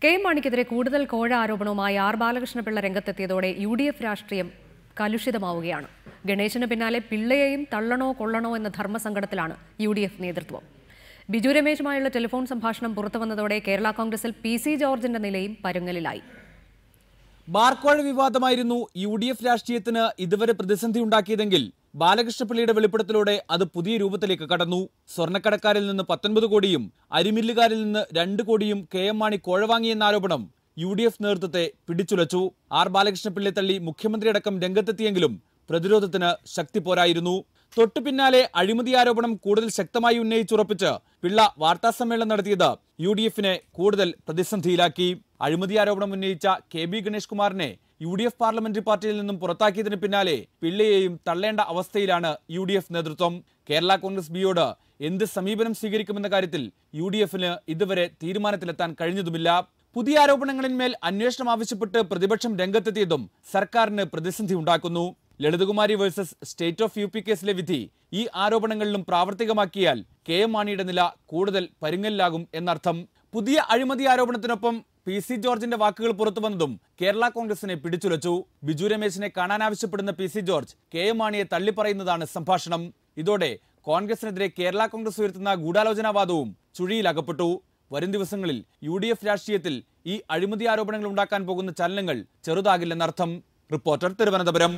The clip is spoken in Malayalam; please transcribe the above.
കെ മാണിക്കെതിരെ കൂടുതൽ കോഴ ആരോപണവുമായി ആർ ബാലകൃഷ്ണപിള്ള രംഗത്തെത്തിയതോടെ യു.ഡി.എഫ് രാഷ്ട്രീയം കലുഷിതമാവുകയാണ്. ഗണേശന് പിന്നാലെ പിള്ളയെയും തള്ളണോ കൊള്ളണോ എന്ന ധർമ്മസങ്കടത്തിലാണ് യു.ഡി.എഫ് നേതൃത്വം. ബിജു രമേശുമായുള്ള ടെലിഫോൺ സംഭാഷണം പുറത്തുവന്നതോടെ കേരള കോൺഗ്രസിൽ പി.സി. ജോർജിന്റെ നിലയും പരുങ്ങലിലായി. ബാർക്കോഴ വിവാദമായിരുന്നു യു.ഡി.എഫ് രാഷ്ട്രീയത്തിന് ഇതുവരെ പ്രതിസന്ധി ഉണ്ടാക്കിയതെങ്കിൽ ബാലകൃഷ്ണപിള്ളയുടെ വെളിപ്പെടുത്തലോടെ അത് പുതിയ രൂപത്തിലേക്ക് കടന്നു. സ്വർണ്ണക്കടക്കാരിൽ നിന്ന് 19 കോടിയും അരിമില്ലുകാരിൽ നിന്ന് 2 കോടിയും കെ എം മാണി കോഴ വാങ്ങിയെന്ന ആരോപണം യു.ഡി.എഫ് നേതൃത്വത്തെ പിടിച്ചുലച്ചു. ആർ ബാലകൃഷ്ണപിള്ളയെ തള്ളി മുഖ്യമന്ത്രിയടക്കം രംഗത്തെത്തിയെങ്കിലും പ്രതിരോധത്തിന് ശക്തി പോരായിരുന്നു. തൊട്ടു പിന്നാലെ അഴിമതി ആരോപണം കൂടുതൽ ശക്തമായി ഉന്നയിച്ചുറപ്പിച്ച് പിള്ള വാർത്താസമ്മേളനം നടത്തിയത് യു.ഡി.എഫിനെ കൂടുതൽ പ്രതിസന്ധിയിലാക്കി. അഴിമതി ആരോപണം ഉന്നയിച്ച കെ.ബി. ഗണേഷ് കുമാറിനെ യു.ഡി.എഫ് പാർലമെന്ററി പാർട്ടിയിൽ നിന്നും പുറത്താക്കിയതിന് പിന്നാലെ പിള്ളയെയും തള്ളേണ്ട അവസ്ഥയിലാണ് യു.ഡി.എഫ് നേതൃത്വം. കേരള കോൺഗ്രസ് ബിയോട് എന്ത് സമീപനം സ്വീകരിക്കുമെന്ന കാര്യത്തിൽ യു.ഡി.എഫിന് ഇതുവരെ തീരുമാനത്തിലെത്താൻ കഴിഞ്ഞതുമില്ല. പുതിയ ആരോപണങ്ങളിന്മേൽ അന്വേഷണം ആവശ്യപ്പെട്ട് പ്രതിപക്ഷം രംഗത്തെത്തിയതും സർക്കാരിന് പ്രതിസന്ധി ഉണ്ടാക്കുന്നു. Lalithakumari versus state of UP കേസിലെ വിധി ഈ ആരോപണങ്ങളിലും പ്രാവർത്തികമാക്കിയാൽ കെ എം മാണിയുടെ നില കൂടുതൽ പരുങ്ങലിലാകും എന്നർത്ഥം. പുതിയ അഴിമതി ആരോപണത്തിനൊപ്പം പി.സി. ജോർജിന്റെ വാക്കുകൾ പുറത്തു വന്നതും കേരള കോൺഗ്രസിനെ പിടിച്ചുലച്ചു. ബിജു രമേശിനെ കാണാനാവശ്യപ്പെടുന്ന പി.സി. ജോർജ് കെ എം മാണിയെ തള്ളിപ്പറയുന്നതാണ് സംഭാഷണം. ഇതോടെ കോൺഗ്രസിനെതിരെ കേരള കോൺഗ്രസ് ഉയർത്തുന്ന ഗൂഢാലോചനാവാദവും ചുഴിയിലകപ്പെട്ടു. വരും ദിവസങ്ങളിൽ യു.ഡി.എഫ് രാഷ്ട്രീയത്തിൽ ഈ അഴിമതി ആരോപണങ്ങൾ ഉണ്ടാക്കാൻ പോകുന്ന ചലനങ്ങൾ ചെറുതാകില്ലെന്നർത്ഥം. റിപ്പോർട്ടർ, തിരുവനന്തപുരം.